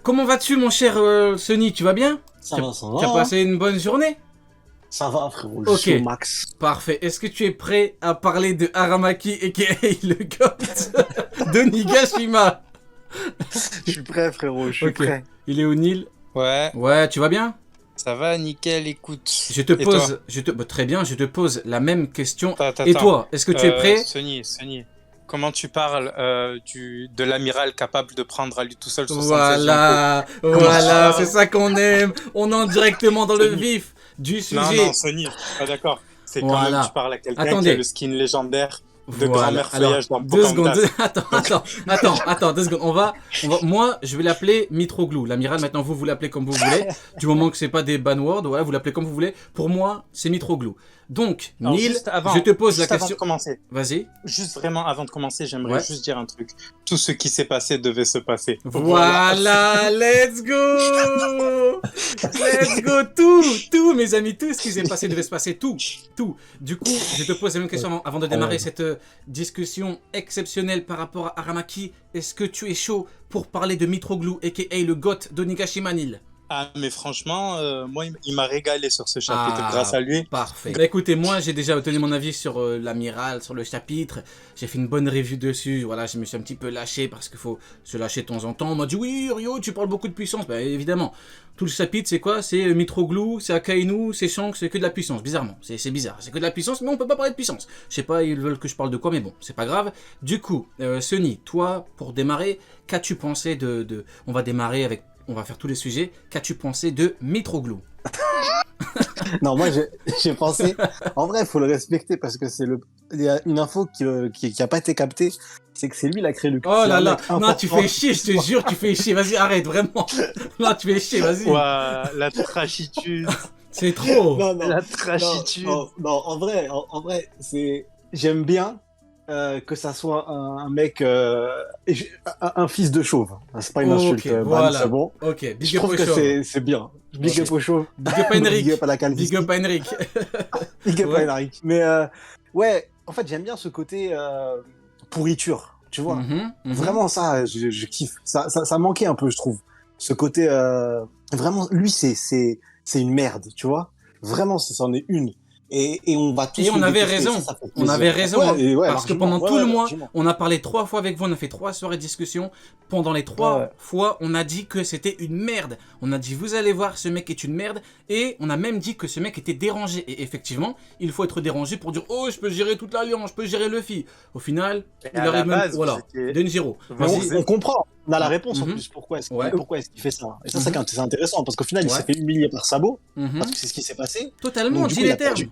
comment vas-tu mon cher Sony, tu vas bien? Ça Tu va, ça tu as va. passé une bonne journée? Ça va, frérot, je Ok, suis au max. parfait. Est-ce que tu es prêt à parler de Aramaki aka le GOAT de Nigashima? Je suis prêt, frérot, je suis Ok, prêt. il est au Nil. Ouais, Ouais, tu vas bien? ça va, nickel, écoute. Je te Et toi? pose, bah, très bien, je te pose la même question. Attends, Et attends. toi, est-ce que tu es prêt? Sonny, comment tu parles de l'amiral capable de prendre à lui tout seul 76 Yonko? Voilà, Comment voilà, ça c'est ça qu'on aime. On entre directement dans le Sonny. vif du Non, sujet. Sonny, je suis pas d'accord. C'est quand même, Voilà. tu parles à quelqu'un qui Attendez. a le skin légendaire de Voilà. grand-mère Alors, feuillage dans 2 secondes. Pocahontas. Attends, 2 secondes. Moi, je vais l'appeler Mitroglou. L'amiral, maintenant, vous l'appelez comme vous voulez. Du moment que c'est pas des banwords, voilà, vous l'appelez comme vous voulez. Pour moi, c'est Mitroglou. Donc, Alors, Neil, juste avant, je te pose la juste avant question. de commencer, Vas-y. juste vraiment avant de commencer, j'aimerais Ouais. juste dire un truc. Tout ce qui s'est passé devait se passer. Voilà, let's go! Let's go! Tout, mes amis, tout ce qui s'est passé devait se passer, tout. Du coup, je te pose la même question avant de démarrer cette discussion exceptionnelle par rapport à Aramaki. Est-ce que tu es chaud pour parler de Mitroglou, aka le GOAT de Nigashima Nil? Ah, mais franchement, moi, il m'a régalé sur ce chapitre Ah, grâce à lui. Parfait. Bah écoutez, moi j'ai déjà obtenu mon avis sur l'amiral, sur le chapitre. J'ai fait une bonne review dessus. Voilà, je me suis un petit peu lâché parce qu'il faut se lâcher de temps en temps. On m'a dit oui, Ryo, tu parles beaucoup de puissance. Bah évidemment, tout le chapitre c'est quoi? C'est Mitroglou, c'est Akainu, c'est Shanks, c'est que de la puissance. Bizarrement, c'est bizarre. C'est que de la puissance, mais on peut pas parler de puissance. Je sais pas, ils veulent que je parle de quoi, mais bon, c'est pas grave. Du coup, Sonny, toi, pour démarrer, qu'as-tu pensé de... On va démarrer avec... On va faire tous les sujets. Qu'as-tu pensé de Mitroglou? Non, moi, j'ai pensé. En vrai, il faut le respecter parce que c'est le. Il y a une info qui a pas été captée. C'est que c'est lui qui a créé le. Oh c'est là un là, mec non, tu important. fais chier, je te jure, tu fais chier. Vas-y, arrête, vraiment. Non, tu fais chier, vas-y. Ouah, la trachitude, C'est trop. Non, non, la non, trachitude. non, en vrai, c'est. J'aime bien que ça soit un mec, un fils de chauve. C'est pas une insulte, Ok, Ban, voilà. c'est bon. Ok, Je big up trouve au que chauve. c'est bien. Big Ok. up au chauve. Big up à Henrik. Big up à la calvitie. Big up à Henrik. Big up Ouais. à Henrik. Mais ouais, en fait, j'aime bien ce côté pourriture, tu vois. Vraiment, ça, je kiffe. Ça manquait un peu, je trouve. Ce côté, vraiment, lui, c'est une merde, tu vois. Vraiment, c'en est une. Et on va tous Et on le avait détester, raison. ça fait On plaisir. avait raison. Ouais, Hein, et ouais, parce que largement. pendant Ouais, tout le ouais, mois, largement. on a parlé 3 fois avec vous. On a fait 3 soirées de discussion. Pendant les 3 Ouais. fois, on a dit que c'était une merde. On a dit, vous allez voir, ce mec est une merde. Et on a même dit que ce mec était dérangé. Et effectivement, il faut être dérangé pour dire, oh, je peux gérer toute l'alliance, je peux gérer Luffy. Au final, il à la arrive même. base, Voilà, vous étiez- Denjiro. Mais Vas-y. on comprend. On a la réponse en Mhm. plus. Pourquoi Ouais. est-ce qu'il fait ça? Et ça, Mhm. c'est intéressant parce qu'au final, il Ouais. s'est fait humilier par Sabo Mhm. parce que c'est ce qui s'est passé. Totalement, Donc, du dis coup, il les a termes. perdu,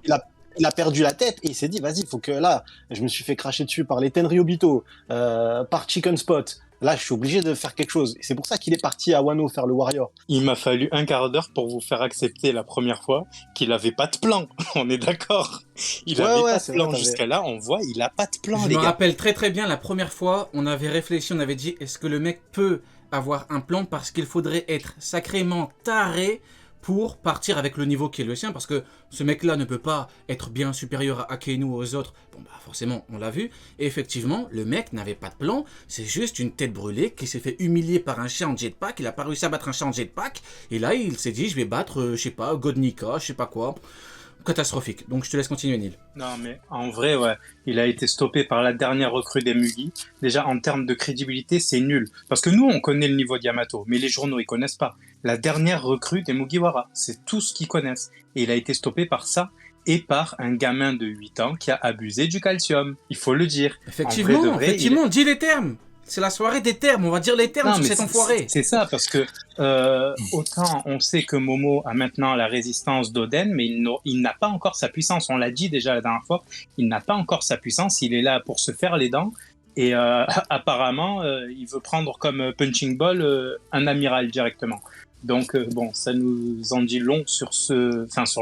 il a perdu la tête et il s'est dit, vas-y, il faut que là, je me suis fait cracher dessus par les Tenryobito, par Chicken Spot. Là, je suis obligé de faire quelque chose. Et c'est pour ça qu'il est parti à Wano faire le Warrior. Il m'a fallu un quart d'heure pour vous faire accepter la première fois qu'il avait pas de plan. On est d'accord. Il Ouais, avait ouais, pas c'est de plan vrai, t'avais- jusqu'à là. On voit, il a pas de plan, Je les me gars. rappelle très très bien la première fois, on avait réfléchi, on avait dit est-ce que le mec peut avoir un plan parce qu'il faudrait être sacrément taré pour partir avec le niveau qui est le sien parce que ce mec-là ne peut pas être bien supérieur à Akainu ou aux autres. Bon bah forcément, on l'a vu. Et effectivement, le mec n'avait pas de plan, c'est juste une tête brûlée qui s'est fait humilier par un chat en jetpack, il a pas réussi à battre un chat en jetpack et là il s'est dit je vais battre, je sais pas, Godnika, je sais pas quoi. Catastrophique. Donc je te laisse continuer Neil. Non, mais en vrai, ouais, il a été stoppé par la dernière recrue des Mugi. Déjà, en termes de crédibilité, c'est nul. Parce que nous, on connaît le niveau de Yamato, mais les journaux, ils connaissent pas. La dernière recrue des Mugiwara, c'est tout ce qu'ils connaissent. Et il a été stoppé par ça et par un gamin de 8 ans qui a abusé du calcium. Il faut le dire. Effectivement, En vrai de vrai, effectivement, dis les termes. C'est la soirée des termes, on va dire les termes Non, sur mais cet enfoiré. c'est ça, parce que autant on sait que Momo a maintenant la résistance d'Oden, mais il n'a pas encore sa puissance. On l'a dit déjà la dernière fois, il n'a pas encore sa puissance, il est là pour se faire les dents. Et apparemment, il veut prendre comme punching ball un amiral directement. Donc bon, ça nous en dit long sur sur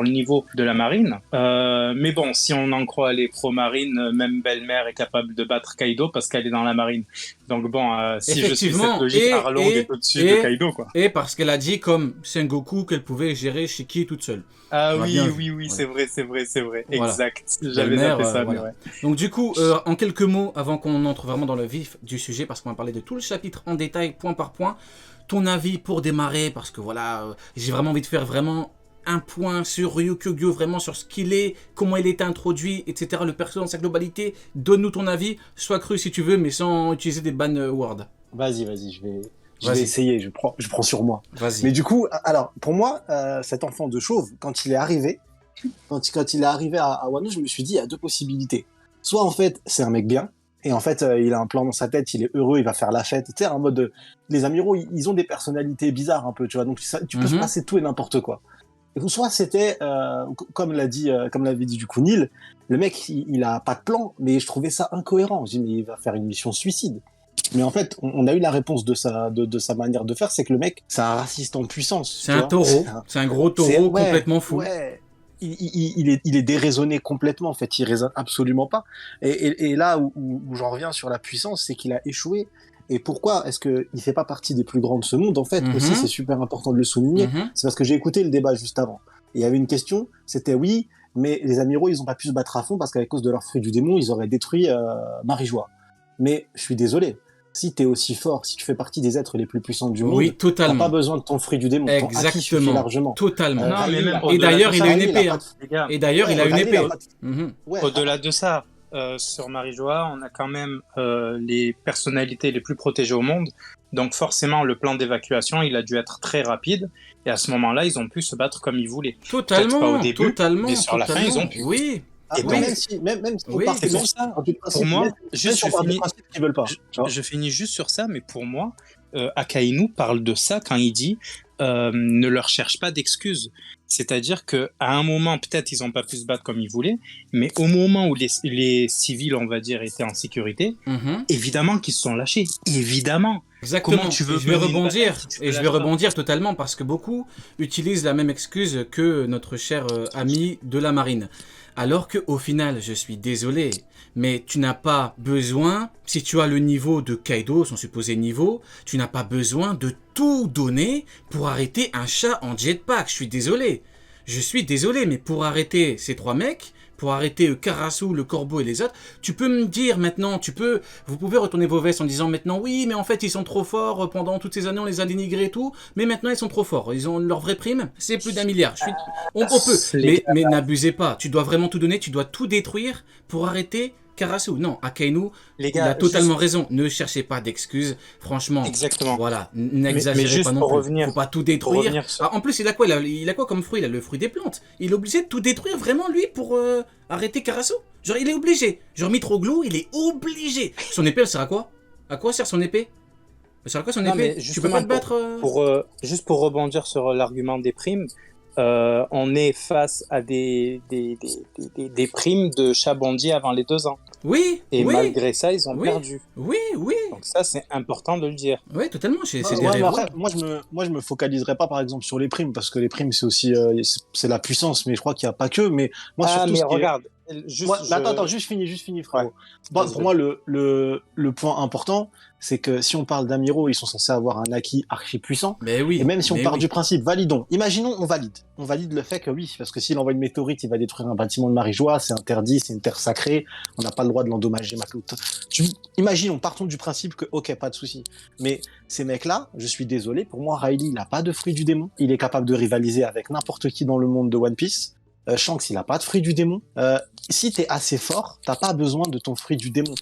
le niveau de la marine. Mais bon, si on en croit les pro-marines, même Belle-Mère est capable de battre Kaido parce qu'elle est dans la marine. Donc bon, si je suis cette logique, Arlong est au-dessus de Kaido, quoi. Et parce qu'elle a dit comme Sengoku qu'elle pouvait gérer Shiki toute seule. Ah On l'a oui, bien oui, vu. oui, Voilà. c'est vrai. Voilà. Exact. J'avais Belle-Mère, zappé ça, voilà. mais ouais. Donc du coup, en quelques mots, avant qu'on entre vraiment dans le vif du sujet, parce qu'on va parler de tout le chapitre en détail, point par point, ton avis pour démarrer, parce que voilà, j'ai vraiment envie de faire vraiment un point sur Ryukyu, vraiment sur ce qu'il est, comment il est introduit, etc. Le perso dans sa globalité. Donne-nous ton avis, sois cru si tu veux, mais sans utiliser des ban words. Vas-y, je vais essayer, je prends sur moi. Vas-y. Mais du coup, alors, pour moi, cet enfant de chauve, quand il est arrivé à Wano, je me suis dit, il y a deux possibilités. Soit, en fait, c'est un mec bien, et en fait, il a un plan dans sa tête, il est heureux, il va faire la fête, tu sais, en mode, les amiraux, ils ont des personnalités bizarres un peu, tu vois, donc tu peux se passer tout et n'importe quoi. Et soit c'était, comme l'avait dit du coup Neil, le mec, il a pas de plan, mais je trouvais ça incohérent. Je dis, mais il va faire une mission suicide. Mais en fait, on a eu la réponse de sa manière de faire, c'est que le mec, c'est un raciste en puissance. C'est un taureau, c'est un gros taureau complètement fou. Ouais. Il est déraisonné complètement, en fait, il raisonne absolument pas. Et là où j'en reviens sur la puissance, c'est qu'il a échoué. Et pourquoi est-ce qu'il fait pas partie des plus grands de ce monde? En fait, aussi, c'est super important de le souligner. C'est parce que j'ai écouté le débat juste avant. Et il y avait une question, c'était oui, mais les amiraux, ils ont pas pu se battre à fond parce qu'à cause de leur fruit du démon, ils auraient détruit Marie-Joie. Mais je suis désolé. Si t'es aussi fort, si tu fais partie des êtres les plus puissants du monde, totalement. T'as pas besoin de ton fruit du démon. Exactement. Largement. Totalement. Non, mais même et d'ailleurs, il a une épée. Et d'ailleurs, il a une épée. Au-delà de ça, sur Marie-Joie, on a quand même les personnalités les plus protégées au monde. Donc forcément, le plan d'évacuation, il a dû être très rapide. Et à ce moment-là, ils ont pu se battre comme ils voulaient. Totalement. Peut-être pas au début, mais sur la fin, ils ont pu. Oui. Et donc, même si c'est pour ça. Pour moi, je finis juste sur ça, mais pour moi, Akainu parle de ça quand il dit ne leur cherche pas d'excuses. C'est-à-dire qu'à un moment, peut-être ils n'ont pas pu se battre comme ils voulaient, mais au moment où les civils, on va dire, étaient en sécurité, évidemment qu'ils se sont lâchés. Évidemment. Exactement. Comment tu veux je vais rebondir totalement parce que beaucoup utilisent la même excuse que notre cher ami de la marine. Alors qu'au final, je suis désolé, mais tu n'as pas besoin, si tu as le niveau de Kaido, son supposé niveau, tu n'as pas besoin de tout donner pour arrêter un chat en jetpack. Je suis désolé, mais pour arrêter ces trois mecs, pour arrêter Karasu, le corbeau et les autres, tu peux me dire maintenant, vous pouvez retourner vos vestes en disant maintenant oui, mais en fait ils sont trop forts, pendant toutes ces années on les a dénigrés et tout, mais maintenant ils sont trop forts, ils ont leur vraie prime, c'est plus d'1 milliard. On peut, mais n'abusez pas, tu dois vraiment tout donner, tu dois tout détruire pour arrêter Karasu. Non, Akainu, il a totalement raison. Ne cherchez pas d'excuses. Franchement, exactement. Voilà, n'exagérez pas non plus. Faut pas tout détruire. En plus, il a quoi comme fruit? Il a le fruit des plantes. Il est obligé de tout détruire vraiment lui pour arrêter Karasu. Genre, il est obligé. Genre, Mitroglou, il est obligé. Son épée, elle sert à quoi? À quoi sert son épée? Elle sert à quoi son épée? Tu peux pas te battre juste pour rebondir sur l'argument des primes. On est face à des primes de chat bandit avant les 2 ans. Oui. Et malgré ça, ils ont perdu. Oui. Donc ça, c'est important de le dire. Oui, totalement. Après, moi, je me focaliserai pas, par exemple, sur les primes, parce que les primes, c'est aussi c'est la puissance, mais je crois qu'il n'y a pas que. Mais moi, surtout, regarde. Attends, juste fini, frérot. Ouais. Pour moi, le point important, c'est que si on parle d'amiraux, ils sont censés avoir un acquis archi puissant. Mais oui. Et même si on part du principe, validons. Imaginons, on valide le fait que oui, parce que s'il envoie une météorite, il va détruire un bâtiment de Marie-Joie, c'est interdit, c'est une terre sacrée, on n'a pas le droit de l'endommager. Imaginons, partons du principe que, ok, pas de souci. Mais ces mecs-là, je suis désolé, pour moi, Riley, il n'a pas de fruit du démon. Il est capable de rivaliser avec n'importe qui dans le monde de One Piece. Shanks, il a pas de fruit du démon. Si t'es assez fort, t'as pas besoin de ton fruit du démon.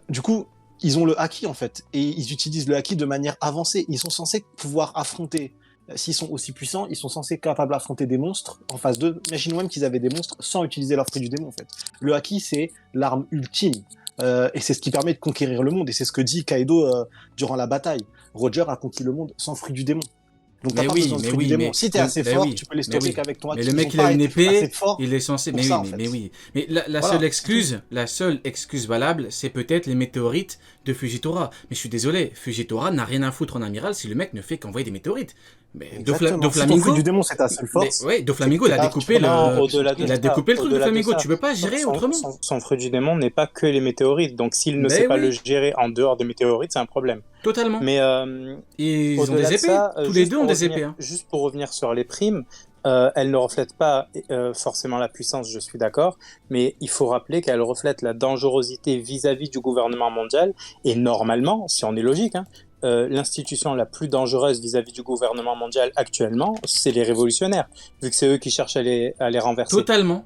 Du coup, ils ont le haki en fait, et ils utilisent le haki de manière avancée. Ils sont censés pouvoir affronter, s'ils sont aussi puissants, ils sont censés capables d'affronter des monstres en phase 2. Imaginons même qu'ils avaient des monstres sans utiliser leur fruit du démon en fait. Le haki, c'est l'arme ultime. Et c'est ce qui permet de conquérir le monde, et c'est ce que dit Kaido durant la bataille. Roger a conquis le monde sans fruit du démon. Donc t'as pas besoin de fruit du démon. Si t'es assez fort, tu peux les stopper qu'avec ton haki. Mais le mec, il a une épée, il est censé... Mais oui. Mais la seule excuse valable, c'est peut-être les météorites de Fujitora. Mais je suis désolé, Fujitora n'a rien à foutre en amiral si le mec ne fait qu'envoyer des météorites. Mais Doflamingo, si ton fruit du démon, c'est ta seule force. Oui, Doflamingo, il a découpé le truc de Flamingo. Tu peux pas gérer autrement. Son fruit du démon n'est pas que les météorites. Donc s'il ne sait pas le gérer en dehors des météorites, c'est un problème. Totalement. Mais ils ont des épées. Tous les deux ont des épées. Juste pour revenir sur les primes, elles ne reflètent pas forcément la puissance, je suis d'accord, mais il faut rappeler qu'elles reflètent la dangerosité vis-à-vis du gouvernement mondial. Et normalement, si on est logique, l'institution la plus dangereuse vis-à-vis du gouvernement mondial actuellement, c'est les révolutionnaires, vu que c'est eux qui cherchent à les renverser. Totalement.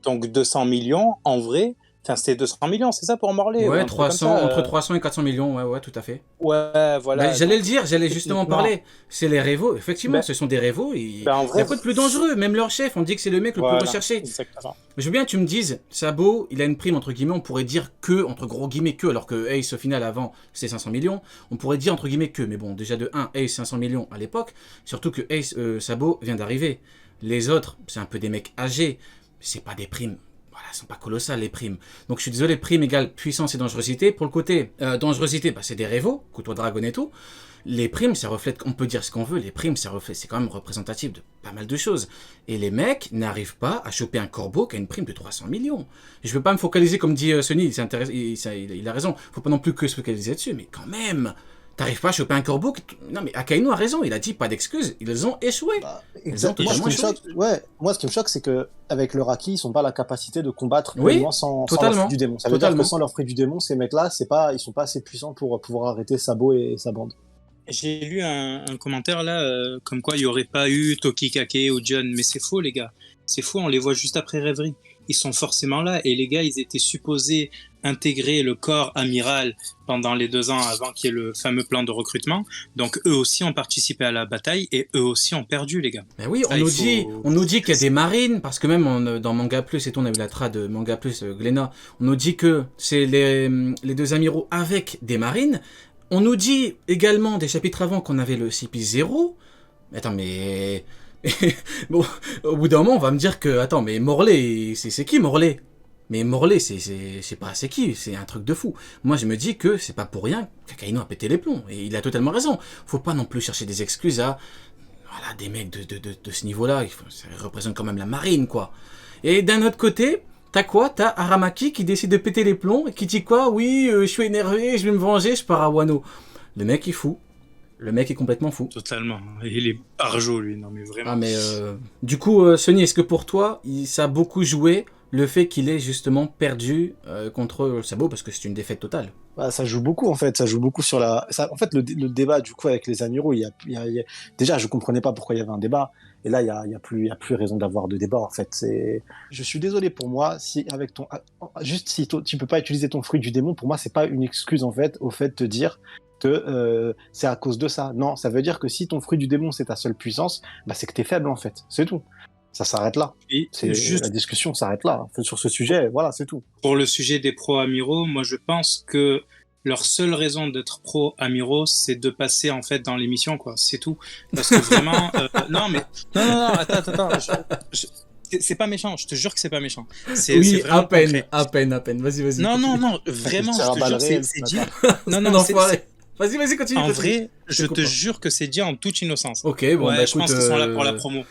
Donc 200 millions, en vrai, enfin c'était 200 millions, c'est ça pour Morlaix? Ouais, 300, entre 300 et 400 millions, ouais, tout à fait. Ouais, voilà. Bah, j'allais le dire, j'allais justement parler. C'est les révos, effectivement, ce sont des révos. Il n'y a pas de plus dangereux, même leur chef, on dit que c'est le mec le plus recherché. Exactement. Je veux bien que tu me dises, Sabo, il a une prime, entre guillemets, on pourrait dire que, entre gros guillemets, que, alors que Ace, au final, avant, c'est 500 millions, on pourrait dire, entre guillemets, que. Mais bon, déjà de 1, Ace, 500 millions à l'époque, surtout que Ace, Sabo vient d'arriver. Les autres, c'est un peu des mecs âgés, c'est pas des primes. Voilà, elles sont pas colossales les primes. Donc je suis désolé, prime égale puissance et dangerosité. Pour le côté dangerosité, c'est des révos, couteau dragon et tout. Les primes, ça reflète, on peut dire ce qu'on veut, les primes, c'est quand même représentatif de pas mal de choses. Et les mecs n'arrivent pas à choper un corbeau qui a une prime de 300 millions. Je veux pas me focaliser, comme dit Sony, il a raison, faut pas non plus que se focaliser dessus, mais quand même, t'arrives pas à choper un corbeau Non mais Akainu a raison, il a dit pas d'excuses, ils ont échoué. Moi, ce qui me choque, c'est que avec le Raki, ils n'ont pas la capacité de combattre sans leur fruit du démon. Ça veut dire que sans leur fruit du démon, ces mecs-là, ils sont pas assez puissants pour pouvoir arrêter Sabo et sa bande. J'ai lu un commentaire là, comme quoi il n'y aurait pas eu Tokikake ou John, mais c'est faux les gars. C'est faux, on les voit juste après Rêverie. Ils sont forcément là, et les gars, ils étaient supposés intégrer le corps amiral pendant les 2 ans avant qu'il y ait le fameux plan de recrutement. Donc eux aussi ont participé à la bataille, et eux aussi ont perdu les gars. Mais oui, on nous dit qu'il y a des marines, parce que même dans Manga Plus, et tout, on a vu la trad de Manga Plus, Glénat, on nous dit que c'est les 2 amiraux avec des marines. On nous dit également des chapitres avant qu'on avait le CP0. Attends, mais... bon, au bout d'un moment, on va me dire que... Attends, mais Morlaix, c'est qui Morlaix? Mais Morlaix, c'est qui? C'est un truc de fou. Moi, je me dis que c'est pas pour rien qu'Akainu a pété les plombs. Et il a totalement raison. Faut pas non plus chercher des excuses à... Voilà, des mecs de ce niveau-là. Ça représente quand même la marine, quoi. Et d'un autre côté... T'as quoi? T'as Aramaki qui décide de péter les plombs et qui dit quoi? Oui, je suis énervé, je vais me venger, je pars à Wano. Le mec est fou. Le mec est complètement fou. Totalement. Il est barjot, lui. Non, mais vraiment. Ah, mais du coup, Sony, est-ce que pour toi, ça a beaucoup joué le fait qu'il ait justement perdu contre Sabo parce que c'est une défaite totale? Bah, ça joue beaucoup en fait, ça joue beaucoup sur la. En fait, le débat du coup avec les amiraux, déjà je comprenais pas pourquoi il y avait un débat, et là il y a plus raison d'avoir de débat en fait. Je suis désolé pour moi si avec juste si tu peux pas utiliser ton fruit du démon, pour moi c'est pas une excuse en fait au fait de te dire que c'est à cause de ça. Non, ça veut dire que si ton fruit du démon c'est ta seule puissance, bah c'est que t'es faible en fait, c'est tout. Ça s'arrête là. La discussion s'arrête là. Sur ce sujet, voilà, c'est tout. Pour le sujet des pro-amiraux, moi je pense que leur seule raison d'être pro-amiraux, c'est de passer en fait dans l'émission, quoi. C'est tout. Parce que vraiment... non, attends. C'est pas méchant, je te jure que c'est pas méchant. Oui, à peine. Vas-y. Non, vraiment, je te jure que c'est dit... Vas-y, continue. En vrai, je te jure que c'est dit en toute innocence. Ok, bon, ouais, je pense qu'ils sont là pour la promo.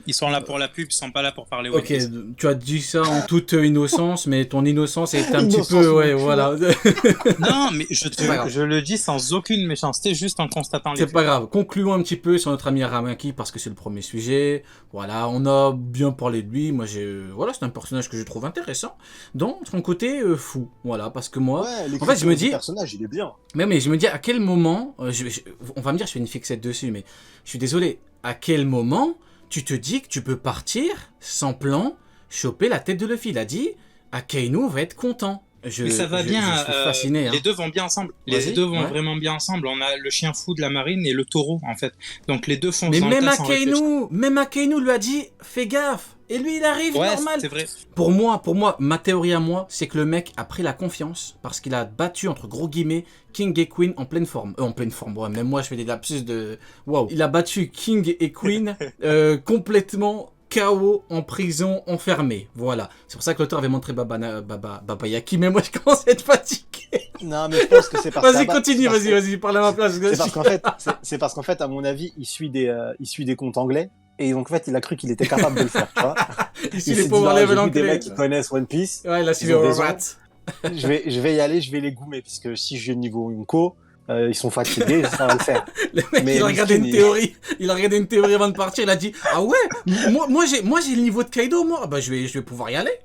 Ils sont là pour la pub, ils sont pas là pour parler. Ok, tu as dit ça en toute innocence, mais ton innocence est un petit peu, ouais, voilà. Non, mais je le dis sans aucune méchanceté, juste en constatant les faits. C'est pas grave. Concluons un petit peu sur notre ami Aramaki parce que c'est le premier sujet. Voilà, on a bien parlé de lui. Moi, voilà, c'est un personnage que je trouve intéressant dans son côté fou. Voilà, parce que moi, en fait, je me dis, le personnage, il est bien. Mais je me dis à quel moment, on va me dire, je fais une fixette dessus, mais je suis désolé. À quel moment tu te dis que tu peux partir, sans plan, choper la tête de Luffy? Il a dit, Akainu va être content. Mais ça va bien, je suis fasciné. Les deux vont bien ensemble. Les deux vont vraiment bien ensemble. On a le chien fou de la marine et le taureau, en fait. Donc les deux font. Mais même Akainu lui a dit, fais gaffe. Et lui, il arrive normal. C'est vrai. Pour moi, ma théorie à moi, c'est que le mec a pris la confiance parce qu'il a battu, entre gros guillemets, King et Queen en pleine forme. En pleine forme, ouais, même moi, je fais des lapsus de... Waouh. Il a battu King et Queen complètement KO, en prison, enfermé. Voilà. C'est pour ça que l'auteur avait montré Baba Yaki, mais moi, je commence à être fatigué. Non, mais je pense que c'est parce que... Vas-y, continue, vas-y, parle à ma place. C'est parce qu'en fait, à mon avis, il suit des comptes anglais. Et donc, en fait, il a cru qu'il était capable de le faire, tu vois. Il suit les power level anglais. Des mecs qui connaissent One Piece. Ouais, il a suivi Overrat. Je vais y aller, je vais les goumer, puisque si je vais niveau Unko, ils sont fatigués, ça va le faire. Le mec, il a regardé une théorie. Il a regardé une théorie avant de partir, il a dit, ah ouais, moi j'ai le niveau de Kaido, moi. Bah, je vais pouvoir y aller.